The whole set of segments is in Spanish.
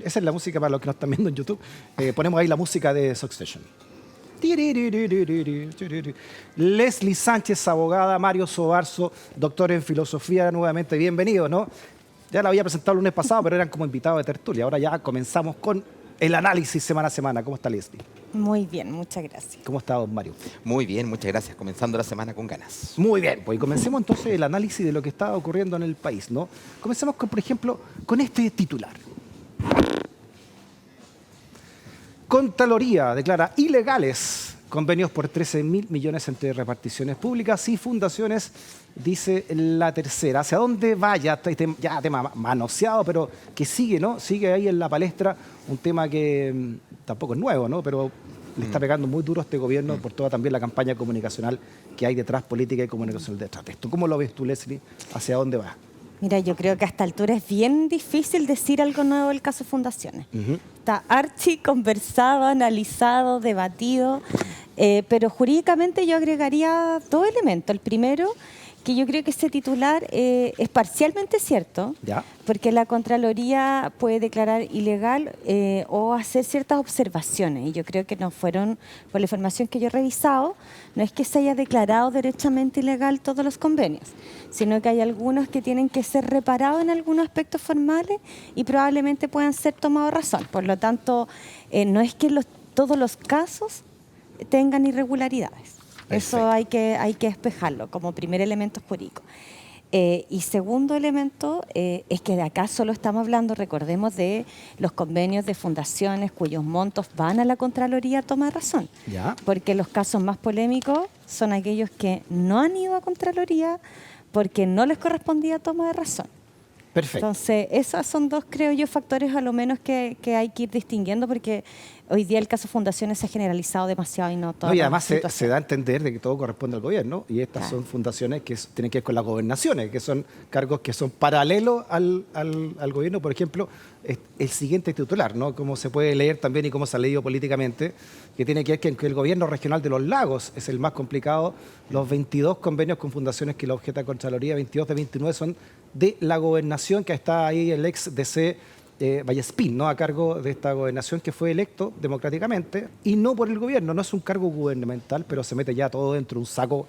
Esa es la música para los que nos están viendo en YouTube. Ponemos ahí la música de Succession. Leslie Sánchez, abogada, Mario Sobarzo, doctor en filosofía, nuevamente bienvenido, ¿no? Ya la había presentado el lunes pasado, pero eran como invitados de tertulia. Ahora ya comenzamos con el análisis semana a semana. ¿Cómo está Leslie? Muy bien, muchas gracias. ¿Cómo está don Mario? Muy bien, muchas gracias. Comenzando la semana con ganas. Muy bien, pues comencemos entonces el análisis de lo que está ocurriendo en el país, ¿no? Comencemos con, por ejemplo, con este titular. Contraloría declara ilegales convenios por 13.000 millones entre reparticiones públicas y fundaciones, dice la tercera. ¿Hacia dónde va? Ya tema manoseado, pero que sigue, ¿no? Sigue ahí en la palestra un tema que tampoco es nuevo, ¿no? Pero le está pegando muy duro a este gobierno por toda también la campaña comunicacional que hay detrás, política y comunicacional detrás de esto. ¿Cómo lo ves tú, Leslie? ¿Hacia dónde va? Mira, yo creo que a esta altura es bien difícil decir algo nuevo del caso Fundaciones. Está conversado, analizado, debatido, pero jurídicamente yo agregaría dos elementos. El primero, que yo creo que ese titular es parcialmente cierto, ¿Ya? porque la Contraloría puede declarar ilegal o hacer ciertas observaciones. Y yo creo que no fueron, por la información que yo he revisado, no es que se haya declarado derechamente ilegal todos los convenios, sino que hay algunos que tienen que ser reparados en algunos aspectos formales y probablemente puedan ser tomados razón. Por lo tanto, no es que todos los casos tengan irregularidades. Eso hay que despejarlo como primer elemento jurídico. Y segundo elemento es que de acá solo estamos hablando, recordemos, de los convenios de fundaciones cuyos montos van a la Contraloría a tomar razón. ¿Ya? Porque los casos más polémicos son aquellos que no han ido a Contraloría porque no les correspondía toma de razón. Perfecto. Entonces, esos son dos, creo yo, factores a lo menos que hay que ir distinguiendo porque hoy día el caso Fundaciones se ha generalizado demasiado y no todo. No, y además se da a entender de que todo corresponde al gobierno y estas Claro. son fundaciones que tienen que ver con las gobernaciones, que son cargos que son paralelos al gobierno. Por ejemplo, el siguiente titular, ¿no? Como se puede leer también y cómo se ha leído políticamente, que tiene que ver que el gobierno regional de los lagos es el más complicado. Los 22 convenios con fundaciones que lo objeta Contraloría, 22 de 29 son de la gobernación, que está ahí el ex DC Vallespín, ¿no? A cargo de esta gobernación que fue electo democráticamente y no por el gobierno, no es un cargo gubernamental, pero se mete ya todo dentro de un saco,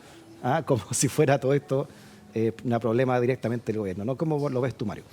como si fuera todo esto un problema directamente del gobierno, ¿no? ¿Cómo lo ves tú, Mario?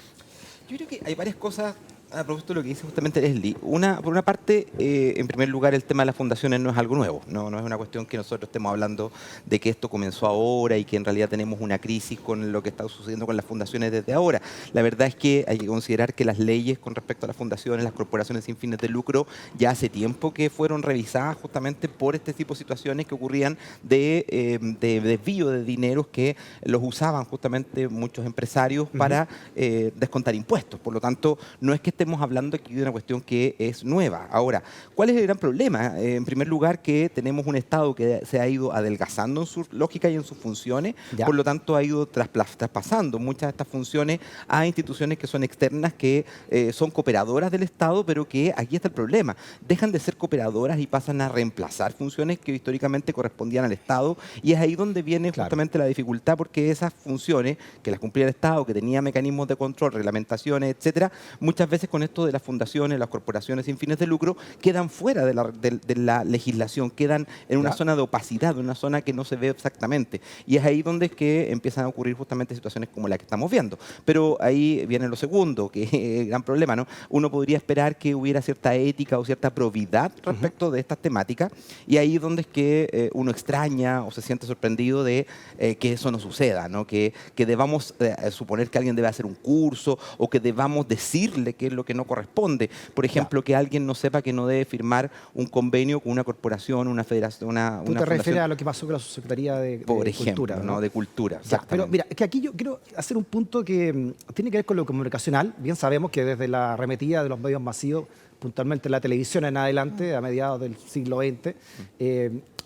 Yo creo que hay varias cosas a propósito de lo que dice justamente Leslie. Por una parte, en primer lugar, el tema de las fundaciones no es algo nuevo. No es una cuestión que nosotros estemos hablando de que esto comenzó ahora y que en realidad tenemos una crisis con lo que está sucediendo con las fundaciones desde ahora. La verdad es que hay que considerar que las leyes con respecto a las fundaciones, las corporaciones sin fines de lucro, ya hace tiempo que fueron revisadas justamente por este tipo de situaciones que ocurrían de desvío de dineros que los usaban justamente muchos empresarios para descontar impuestos. Por lo tanto, no es que estemos hablando aquí de una cuestión que es nueva. Ahora, ¿cuál es el gran problema? En primer lugar, que tenemos un Estado que se ha ido adelgazando en su lógica y en sus funciones, Ya. por lo tanto ha ido traspasando muchas de estas funciones a instituciones que son externas, que son cooperadoras del Estado, pero que aquí está el problema. Dejan de ser cooperadoras y pasan a reemplazar funciones que históricamente correspondían al Estado, y es ahí donde viene justamente la dificultad, porque esas funciones que las cumplía el Estado, que tenía mecanismos de control, reglamentaciones, etcétera, muchas veces con esto de las fundaciones, las corporaciones sin fines de lucro, quedan fuera de la legislación, quedan en una zona de opacidad, en una zona que no se ve exactamente. Y es ahí donde es que empiezan a ocurrir justamente situaciones como la que estamos viendo. Pero ahí viene lo segundo, que es el gran problema, ¿no? Uno podría esperar que hubiera cierta ética o cierta probidad respecto de estas temáticas, y ahí es donde es que uno extraña o se siente sorprendido de que eso no suceda, ¿no? Que debamos suponer que alguien debe hacer un curso o que debamos decirle qué es lo que no corresponde. Por ejemplo, que alguien no sepa que no debe firmar un convenio con una corporación, una federación, una Tú te refieres fundación, a lo que pasó con la Subsecretaría de por ejemplo, Cultura, ¿no? De Cultura. Ya, pero mira, es que aquí yo quiero hacer un punto que tiene que ver con lo comunicacional. Bien sabemos que desde la arremetida de los medios masivos, puntualmente la televisión en adelante, a mediados del siglo XX,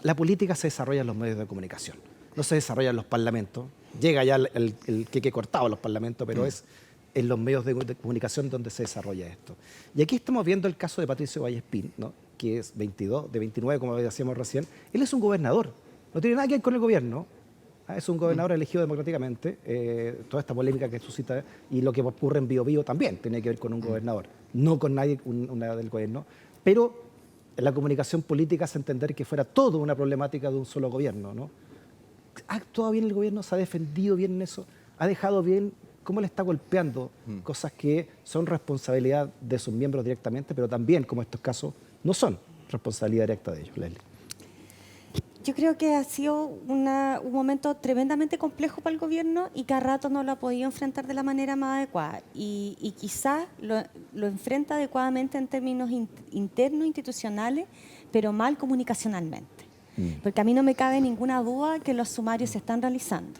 la política se desarrolla en los medios de comunicación. No se desarrolla en los parlamentos. Llega ya el queque cortado a los parlamentos, pero es en los medios de comunicación donde se desarrolla esto. Y aquí estamos viendo el caso de Patricio Vallespín, ¿no? Que es 22, de 29, como decíamos recién. Él es un gobernador, no tiene nada que ver con el gobierno. es un gobernador elegido democráticamente. Toda esta polémica que suscita y lo que ocurre en Biobío también tiene que ver con un gobernador, no con nadie una del gobierno. Pero la comunicación política hace entender que fuera todo una problemática de un solo gobierno, ¿no? ¿Ha actuado bien el gobierno? ¿Se ha defendido bien en eso? ¿Ha dejado bien cómo le está golpeando cosas que son responsabilidad de sus miembros directamente, pero también, como estos casos, no son responsabilidad directa de ellos, Leslie? Yo creo que ha sido un momento tremendamente complejo para el gobierno y que a rato no lo ha podido enfrentar de la manera más adecuada. Y quizás lo enfrenta adecuadamente en términos internos, institucionales, pero mal comunicacionalmente. Porque a mí no me cabe ninguna duda que los sumarios se están realizando.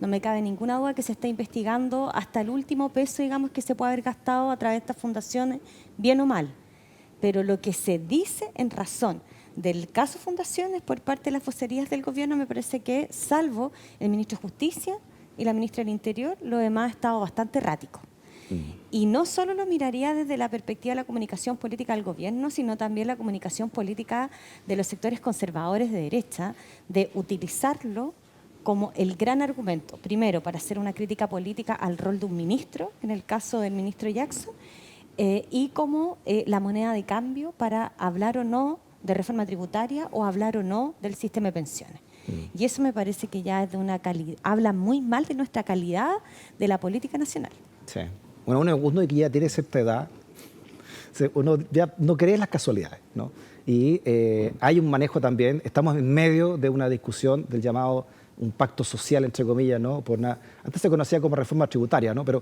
No me cabe ninguna duda que se está investigando hasta el último peso, digamos, que se puede haber gastado a través de estas fundaciones, bien o mal. Pero lo que se dice en razón del caso Fundaciones por parte de las vocerías del gobierno, me parece que, salvo el ministro de Justicia y la ministra del Interior, lo demás ha estado bastante errático. Y no solo lo miraría desde la perspectiva de la comunicación política del gobierno, sino también la comunicación política de los sectores conservadores de derecha, de utilizarlo como el gran argumento, primero, para hacer una crítica política al rol de un ministro, en el caso del ministro Jackson, y como la moneda de cambio para hablar o no de reforma tributaria o hablar o no del sistema de pensiones. Y eso me parece que ya es de una calidad, habla muy mal de nuestra calidad de la política nacional. Sí. Bueno, uno que ya tiene cierta edad, uno ya no cree en las casualidades, ¿no? Y hay un manejo también, estamos en medio de una discusión del llamado un pacto social, entre comillas, ¿no? Antes se conocía como reforma tributaria, ¿no? Pero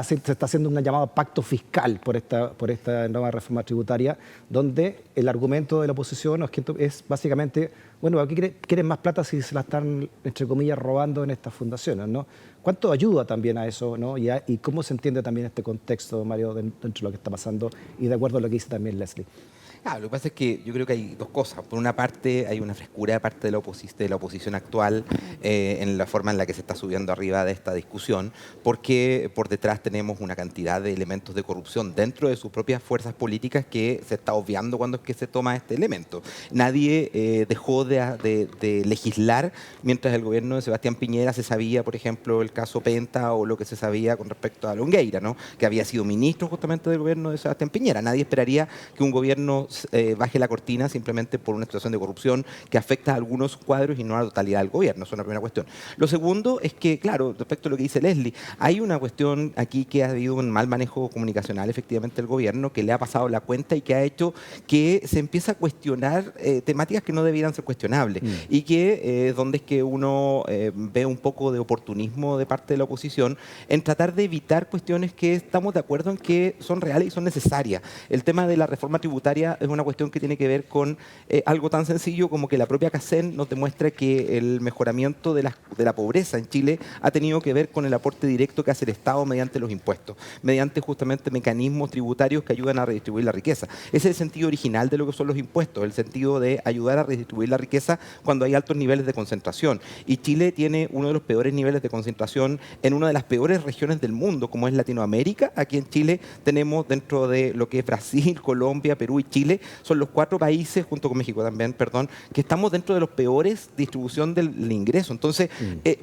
se está haciendo un llamado pacto fiscal por esta nueva reforma tributaria, donde el argumento de la oposición es básicamente, bueno, ¿a qué quieren más plata si se la están, entre comillas, robando en estas fundaciones, ¿no? ¿Cuánto ayuda también a eso, ¿no? Y cómo se entiende también este contexto, Mario, dentro de lo que está pasando y de acuerdo a lo que dice también Leslie? Lo que pasa es que yo creo que hay dos cosas. Por una parte, hay una frescura de parte de la oposición actual en la forma en la que se está subiendo arriba de esta discusión, porque por detrás tenemos una cantidad de elementos de corrupción dentro de sus propias fuerzas políticas que se está obviando cuando es que se toma este elemento. Nadie dejó de legislar mientras el gobierno de Sebastián Piñera se sabía, por ejemplo, el caso Penta o lo que se sabía con respecto a Longueira, ¿no? Que había sido ministro justamente del gobierno de Sebastián Piñera. Nadie esperaría que un gobierno baje la cortina simplemente por una situación de corrupción que afecta a algunos cuadros y no a la totalidad del gobierno. Eso es una primera cuestión. Lo segundo es que, claro, respecto a lo que dice Leslie, hay una cuestión aquí que ha habido un mal manejo comunicacional efectivamente del gobierno que le ha pasado la cuenta y que ha hecho que se empiece a cuestionar temáticas que no debieran ser cuestionables y que donde es que uno ve un poco de oportunismo de parte de la oposición en tratar de evitar cuestiones que estamos de acuerdo en que son reales y son necesarias. El tema de la reforma tributaria es una cuestión que tiene que ver con algo tan sencillo como que la propia CACEN nos demuestra que el mejoramiento de la pobreza en Chile ha tenido que ver con el aporte directo que hace el Estado mediante los impuestos, mediante justamente mecanismos tributarios que ayudan a redistribuir la riqueza. Ese es el sentido original de lo que son los impuestos, el sentido de ayudar a redistribuir la riqueza cuando hay altos niveles de concentración. Y Chile tiene uno de los peores niveles de concentración en una de las peores regiones del mundo, como es Latinoamérica. Aquí en Chile tenemos, dentro de lo que es Brasil, Colombia, Perú y Chile, son los 4 países, junto con México también, perdón, que estamos dentro de los peores distribución del ingreso. Entonces,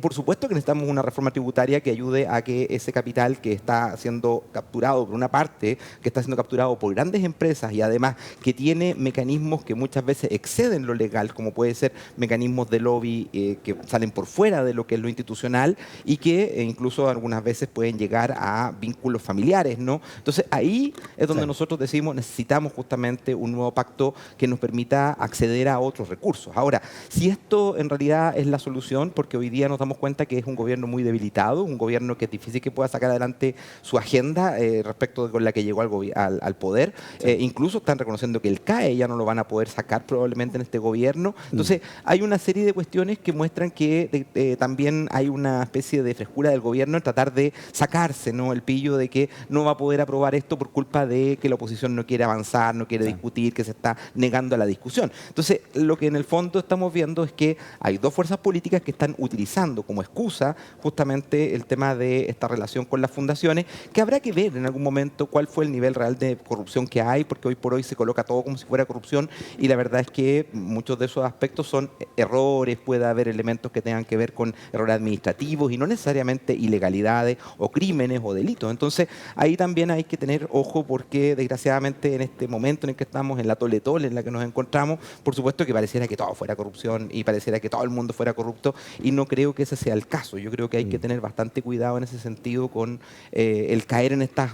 por supuesto que necesitamos una reforma tributaria que ayude a que ese capital que está siendo capturado por una parte, que está siendo capturado por grandes empresas y además que tiene mecanismos que muchas veces exceden lo legal, como puede ser mecanismos de lobby que salen por fuera de lo que es lo institucional y que incluso algunas veces pueden llegar a vínculos familiares, ¿no? Entonces, ahí es donde nosotros decimos necesitamos justamente un nuevo pacto que nos permita acceder a otros recursos. Ahora, si esto en realidad es la solución, porque hoy día nos damos cuenta que es un gobierno muy debilitado, un gobierno que es difícil que pueda sacar adelante su agenda respecto de con la que llegó al poder, incluso están reconociendo que el CAE ya no lo van a poder sacar probablemente en este gobierno. Entonces, hay una serie de cuestiones que muestran que también hay una especie de frescura del gobierno en tratar de sacarse, ¿no?, el pillo de que no va a poder aprobar esto por culpa de que la oposición no quiere avanzar, no quiere discutir discutir, que se está negando a la discusión. Entonces, lo que en el fondo estamos viendo es que hay dos fuerzas políticas que están utilizando como excusa justamente el tema de esta relación con las fundaciones, que habrá que ver en algún momento cuál fue el nivel real de corrupción que hay, porque hoy por hoy se coloca todo como si fuera corrupción y la verdad es que muchos de esos aspectos son errores, puede haber elementos que tengan que ver con errores administrativos y no necesariamente ilegalidades o crímenes o delitos. Entonces, ahí también hay que tener ojo porque desgraciadamente en este momento en el que estamos, en la tole-tole en la que nos encontramos, por supuesto que pareciera que todo fuera corrupción y pareciera que todo el mundo fuera corrupto y no creo que ese sea el caso. Yo creo que hay que tener bastante cuidado en ese sentido con el caer en estas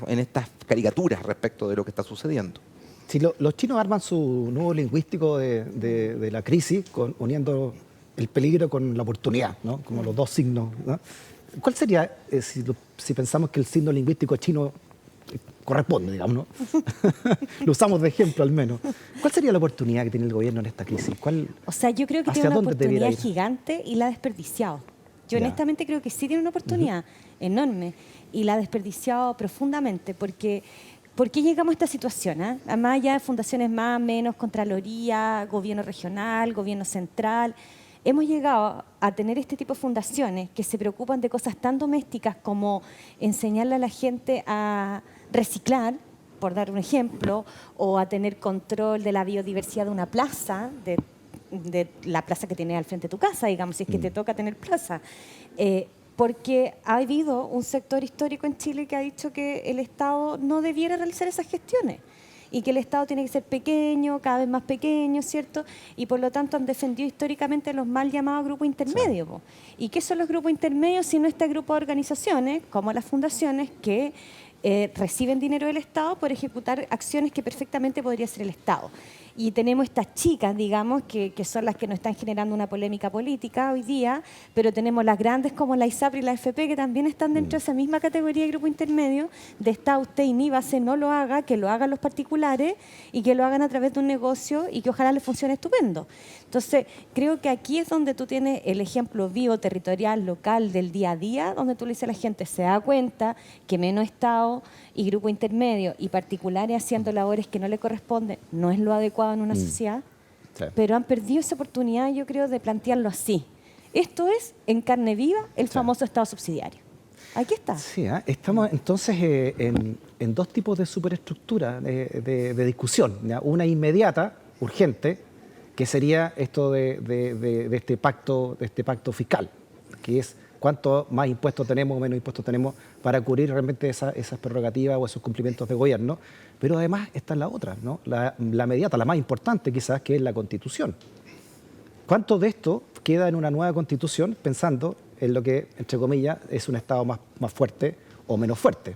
caricaturas respecto de lo que está sucediendo. Si los chinos arman su nuevo lingüístico de la crisis, uniendo el peligro con la oportunidad, ¿no? Como los dos signos, ¿no? ¿Cuál sería, si pensamos que el signo lingüístico chino corresponde, digamos, ¿no? Lo usamos de ejemplo al menos. ¿Cuál sería la oportunidad que tiene el gobierno en esta crisis? O sea, yo creo que tiene una oportunidad gigante y la ha desperdiciado. Yo honestamente creo que sí tiene una oportunidad enorme y la ha desperdiciado profundamente porque... ¿Por qué llegamos a esta situación? Además ya de fundaciones más, menos, Contraloría, gobierno regional, gobierno central. Hemos llegado a tener este tipo de fundaciones que se preocupan de cosas tan domésticas como enseñarle a la gente a reciclar, por dar un ejemplo, o a tener control de la biodiversidad de una plaza, de la plaza que tienes al frente de tu casa, digamos, si es que te toca tener plaza. Porque ha habido un sector histórico en Chile que ha dicho que el Estado no debiera realizar esas gestiones y que el Estado tiene que ser pequeño, cada vez más pequeño, ¿cierto? Y por lo tanto han defendido históricamente los mal llamados grupos intermedios. Sí. ¿Y qué son los grupos intermedios si no este grupo de organizaciones, como las fundaciones, que reciben dinero del Estado por ejecutar acciones que perfectamente podría hacer el Estado? Y tenemos estas chicas, digamos, que son las que nos están generando una polémica política hoy día, pero tenemos las grandes como la ISAPRE y la AFP que también están dentro de esa misma categoría de grupo intermedio, de Estado usted y ni base no lo haga, que lo hagan los particulares y que lo hagan a través de un negocio y que ojalá les funcione estupendo. Entonces, creo que aquí es donde tú tienes el ejemplo vivo, territorial, local, del día a día, donde tú le dices a la gente, se da cuenta que menos Estado y grupo intermedio y particulares haciendo labores que no le corresponden no es lo adecuado en una sociedad, pero han perdido esa oportunidad, yo creo, de plantearlo así. Esto es, en carne viva, el famoso Estado subsidiario. Aquí está. Sí, estamos entonces en dos tipos de superestructura de discusión. Una inmediata, urgente, que sería esto de este pacto fiscal, que es cuánto más impuestos tenemos o menos impuestos tenemos para cubrir realmente esas prerrogativas o esos cumplimientos de gobierno. Pero además está la otra, ¿no? La inmediata, la más importante quizás, que es la Constitución. ¿Cuánto de esto queda en una nueva Constitución pensando en lo que, entre comillas, es un Estado más fuerte o menos fuerte?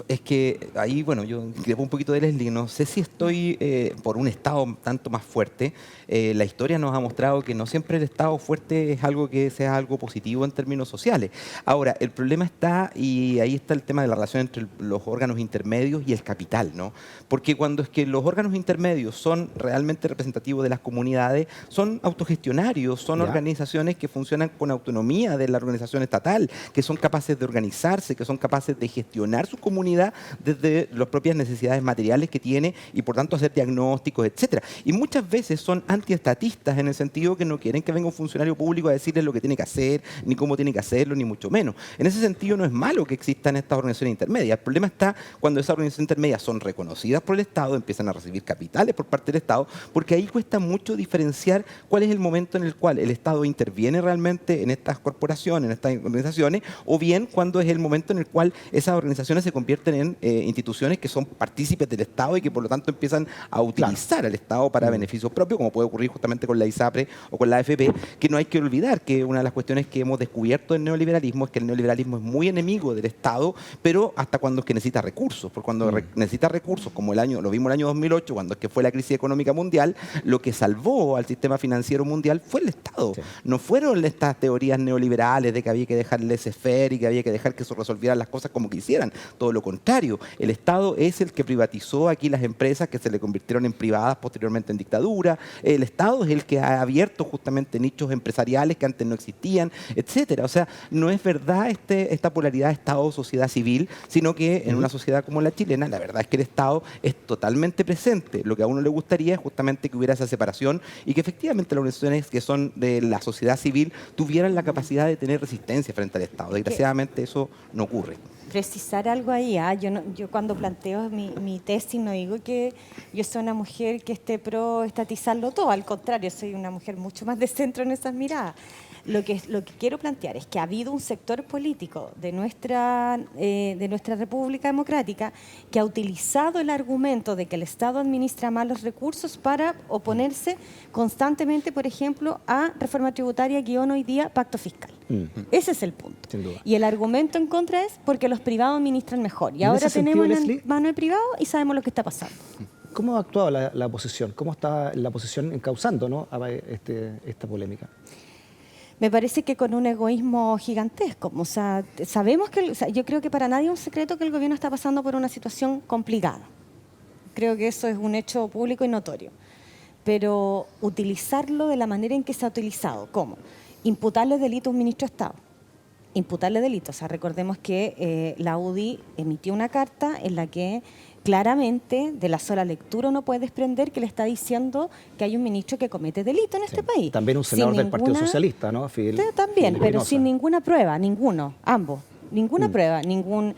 Es que ahí, bueno, yo creo un poquito de Leslie, no sé si estoy por un Estado tanto más fuerte. La historia nos ha mostrado que no siempre el Estado fuerte es algo que sea algo positivo en términos sociales. Ahora, el problema está, y ahí está el tema de la relación entre los órganos intermedios y el capital, ¿no? Porque cuando es que los órganos intermedios son realmente representativos de las comunidades, son autogestionarios, son organizaciones que funcionan con autonomía de la organización estatal, que son capaces de organizarse, que son capaces de gestionar sus comunidad desde las propias necesidades materiales que tiene y por tanto hacer diagnósticos, etcétera. Y muchas veces son antiestatistas en el sentido que no quieren que venga un funcionario público a decirles lo que tiene que hacer, ni cómo tiene que hacerlo, ni mucho menos. En ese sentido no es malo que existan estas organizaciones intermedias. El problema está cuando esas organizaciones intermedias son reconocidas por el Estado, empiezan a recibir capitales por parte del Estado, porque ahí cuesta mucho diferenciar cuál es el momento en el cual el Estado interviene realmente en estas corporaciones, en estas organizaciones, o bien cuando es el momento en el cual esas organizaciones se convierten en instituciones que son partícipes del Estado y que por lo tanto empiezan a utilizar al Estado para beneficios propios, como puede ocurrir justamente con la ISAPRE o con la AFP, que no hay que olvidar que una de las cuestiones que hemos descubierto del neoliberalismo es que el neoliberalismo es muy enemigo del Estado, pero hasta cuando es que necesita recursos, porque cuando necesita recursos, como lo vimos el año 2008, cuando es que fue la crisis económica mundial, lo que salvó al sistema financiero mundial fue el Estado. Sí. No fueron estas teorías neoliberales de que había que dejar el laissez-faire y que había que dejar que eso resolvieran las cosas como quisieran. todo lo contrario. El Estado es el que privatizó aquí las empresas que se le convirtieron en privadas posteriormente en dictadura. El Estado es el que ha abierto justamente nichos empresariales que antes no existían, etcétera. O sea, no es verdad esta polaridad Estado-sociedad civil, sino que en una sociedad como la chilena, la verdad es que el Estado es totalmente presente. Lo que a uno le gustaría es justamente que hubiera esa separación y que efectivamente las organizaciones que son de la sociedad civil tuvieran la capacidad de tener resistencia frente al Estado. Desgraciadamente eso no ocurre. Precisar algo ahí. Yo cuando planteo mi tesis no digo que yo soy una mujer que esté pro estatizarlo todo, al contrario, soy una mujer mucho más de centro en esas miradas. Lo que quiero plantear es que ha habido un sector político de nuestra República Democrática que ha utilizado el argumento de que el Estado administra mal los recursos para oponerse constantemente, por ejemplo, a reforma tributaria / hoy día pacto fiscal. Ese es el punto. Sin duda. Y el argumento en contra es porque los privados administran mejor. Y En ahora ese sentido, tenemos en Leslie, mano el privado y sabemos lo que está pasando. ¿cómo ha actuado la oposición? ¿Cómo está la oposición encauzando, ¿no?, a esta polémica? Me parece que con un egoísmo gigantesco. O sea, sabemos que, yo creo que para nadie es un secreto que el gobierno está pasando por una situación complicada. Creo que eso es un hecho público y notorio. Pero utilizarlo de la manera en que se ha utilizado, ¿cómo? Imputarle delito a un ministro de Estado. Imputarle delito. O sea, recordemos que la UDI emitió una carta en la que claramente de la sola lectura uno puede desprender que le está diciendo que hay un ministro que comete delito en este país. También un senador del Partido Socialista, ¿no? También, pero Espinosa. sin ninguna prueba, ambos. Ninguna prueba, ningún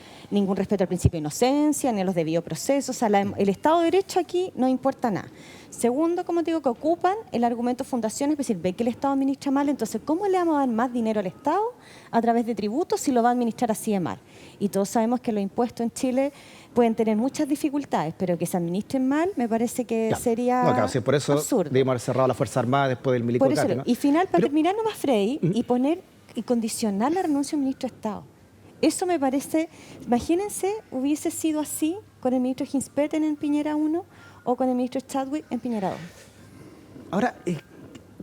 respeto al principio de inocencia, ni a los debidos procesos. O sea, el Estado de Derecho aquí no importa nada. Segundo, como te digo, que ocupan el argumento fundaciones, es decir, ven que el Estado administra mal, entonces, ¿cómo le vamos a dar más dinero al Estado a través de tributos si lo va a administrar así de mal? Y todos sabemos que los impuestos en Chile pueden tener muchas dificultades, pero que se administren mal me parece que sería claro, sí, por eso absurdo. debimos haber cerrado la Fuerza Armada después del milico Por eso, ¿no? y final, para terminar nomás, Freddy, y condicionar la renuncia del ministro de Estado. Eso me parece, imagínense, hubiese sido así con el ministro Ginspeten en Piñera 1 o con el ministro Chadwick en Piñera 2. Ahora,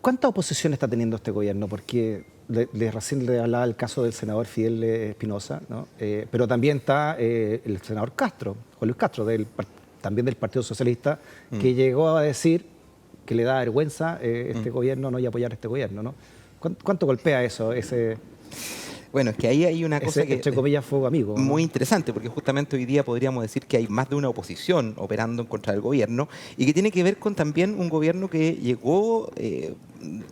¿cuánta oposición está teniendo este gobierno? Porque recién le hablaba el caso del senador Fidel Espinosa, ¿no? Pero también está el senador Castro, Juan Luis Castro, también del Partido Socialista, que llegó a decir que le da vergüenza este gobierno no y apoyar este gobierno, ¿no? ¿Cuánto golpea eso, Bueno, es que ahí hay una cosa que entre comillas, fuego amigo, ¿no? muy interesante, porque justamente hoy día podríamos decir que hay más de una oposición operando en contra del gobierno y que tiene que ver con también un gobierno que llegó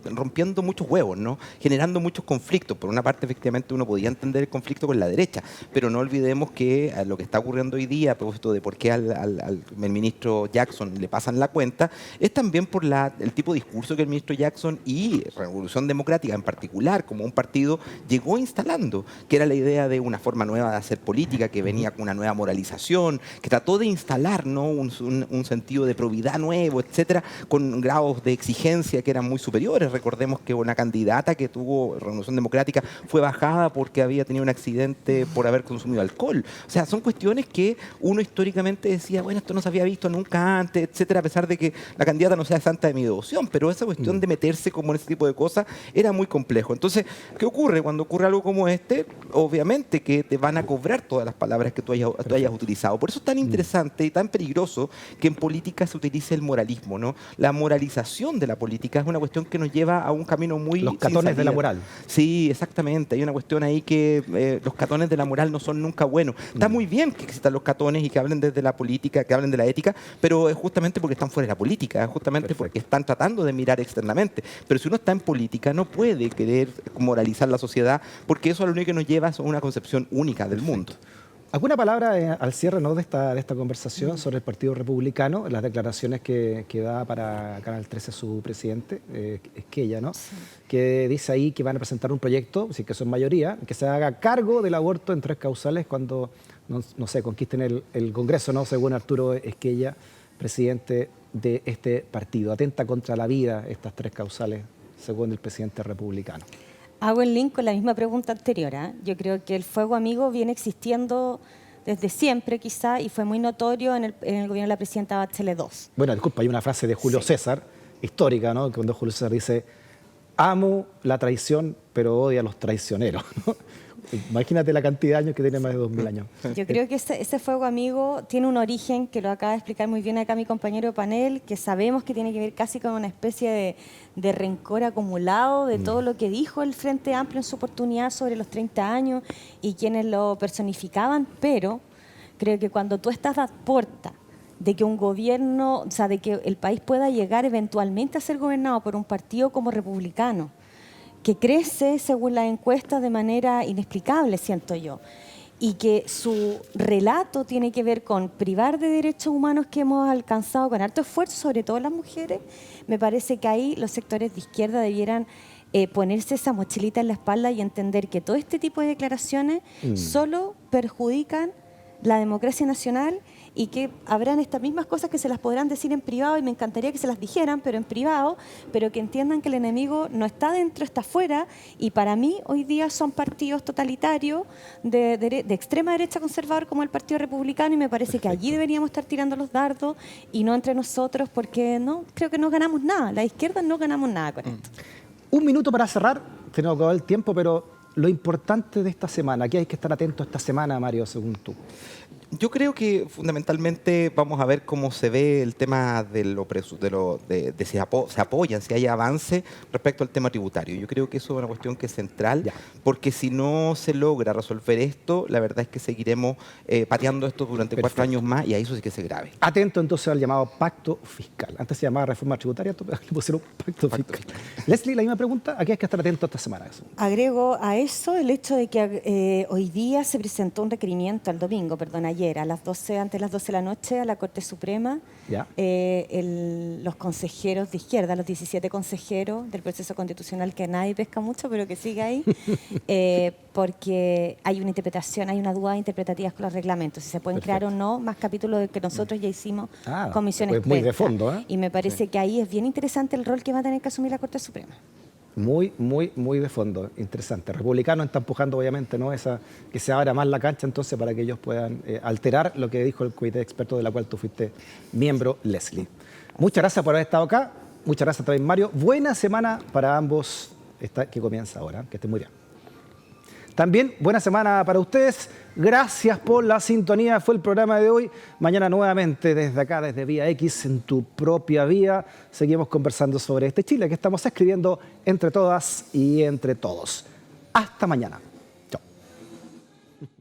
rompiendo muchos huevos, ¿no? Generando muchos conflictos. Por una parte, efectivamente, uno podía entender el conflicto con la derecha, pero no olvidemos que lo que está ocurriendo hoy día, a propósito de por qué al ministro Jackson le pasan la cuenta, es también por el tipo de discurso que el ministro Jackson y Revolución Democrática en particular, como un partido, llegó instalando, que era la idea de una forma nueva de hacer política, que venía con una nueva moralización, que trató de instalar, ¿no?, un sentido de probidad nuevo, etcétera, con grados de exigencia que eran muy superiores. Recordemos que una candidata que tuvo Revolución Democrática fue bajada porque había tenido un accidente por haber consumido alcohol. O sea, son cuestiones que uno históricamente decía, bueno, esto no se había visto nunca antes, etcétera, a pesar de que la candidata no sea santa de mi devoción, pero esa cuestión de meterse como en ese tipo de cosas era muy complejo. Entonces, ¿qué ocurre? Cuando ocurre algo como este, obviamente que te van a cobrar todas las palabras que tú hayas utilizado. Por eso es tan interesante y tan peligroso que en política se utilice el moralismo, ¿no? La moralización de la política es una cuestión que nos lleva a un camino muy... Los catones de la moral. Sí, exactamente. Hay una cuestión ahí que los catones de la moral no son nunca buenos. Está muy bien que existan los catones y que hablen desde la política, que hablen de la ética, pero es justamente porque están fuera de la política, es justamente porque están tratando de mirar externamente. Pero si uno está en política, no puede querer moralizar la sociedad, porque eso es lo único que nos lleva a una concepción única del mundo. ¿Alguna palabra al cierre, ¿no?, de esta conversación sobre el Partido Republicano, las declaraciones que da para Canal 13 su presidente, Esquella, ¿no? Sí. Que dice ahí que van a presentar un proyecto, si que son mayoría, que se haga cargo del aborto en 3 causales cuando, no sé, conquisten el Congreso, ¿no?, según Arturo Esquella, presidente de este partido? Atenta contra la vida estas 3 causales, según el presidente republicano. Hago el link con la misma pregunta anterior, ¿eh? Yo creo que el fuego amigo viene existiendo desde siempre, quizá, y fue muy notorio en el gobierno de la presidenta Bachelet II. Bueno, disculpa, hay una frase de Julio César, histórica, ¿no?, cuando Julio César dice: amo la traición, pero odio a los traicioneros, ¿no? Imagínate la cantidad de años que tiene, más de 2000 años. Yo creo que ese fuego amigo tiene un origen que lo acaba de explicar muy bien acá mi compañero de panel, que sabemos que tiene que ver casi con una especie de rencor acumulado de todo lo que dijo el Frente Amplio en su oportunidad sobre los 30 años y quienes lo personificaban, pero creo que cuando tú estás a puerta de que un gobierno, o sea, de que el país pueda llegar eventualmente a ser gobernado por un partido como republicano, que crece según las encuestas de manera inexplicable, siento yo, y que su relato tiene que ver con privar de derechos humanos que hemos alcanzado con harto esfuerzo, sobre todo las mujeres, me parece que ahí los sectores de izquierda debieran ponerse esa mochilita en la espalda y entender que todo este tipo de declaraciones solo perjudican la democracia nacional y que habrán estas mismas cosas que se las podrán decir en privado y me encantaría que se las dijeran, pero en privado, pero que entiendan que el enemigo no está dentro, está afuera y para mí hoy día son partidos totalitarios de extrema derecha conservador como el Partido Republicano y me parece que allí deberíamos estar tirando los dardos y no entre nosotros porque no creo que no ganamos nada, la izquierda no ganamos nada con esto. Un minuto para cerrar, tenemos que acabar el tiempo, pero lo importante de esta semana, ¿qué hay que estar atentos esta semana, Mario, según tú? Yo creo que fundamentalmente vamos a ver cómo se ve el tema de si se apoyan, si hay avance respecto al tema tributario. Yo creo que eso es una cuestión que es central, porque si no se logra resolver esto, la verdad es que seguiremos pateando esto durante 4 años más y a eso sí que se grave. Atento entonces al llamado pacto fiscal. Antes se llamaba reforma tributaria, le pusieron pacto fiscal. Leslie, la misma pregunta, ¿a qué hay que estar atento esta semana? Agrego a eso el hecho de que hoy día se presentó un requerimiento, el domingo, perdón, ayer, a las 12, antes de las 12 de la noche, a la Corte Suprema, los consejeros de izquierda, los 17 consejeros del proceso constitucional que nadie pesca mucho, pero que sigue ahí, porque hay una interpretación, hay una duda interpretativa con los reglamentos, si se pueden crear o no más capítulos que nosotros ya hicimos comisiones pues muy de fondo, ¿eh? Y me parece que ahí es bien interesante el rol que va a tener que asumir la Corte Suprema. Muy, muy, muy de fondo, interesante. Republicanos está empujando, obviamente, ¿no? Que se abra más la cancha, entonces, para que ellos puedan alterar lo que dijo el comité de expertos de la cual tú fuiste miembro, Leslie. Muchas gracias por haber estado acá. Muchas gracias también, Mario. Buena semana para ambos que comienza ahora. Que estén muy bien. También buena semana para ustedes. Gracias por la sintonía. Fue el programa de hoy. Mañana nuevamente desde acá, desde Vía X, en tu propia vía, seguimos conversando sobre este Chile que estamos escribiendo entre todas y entre todos. Hasta mañana.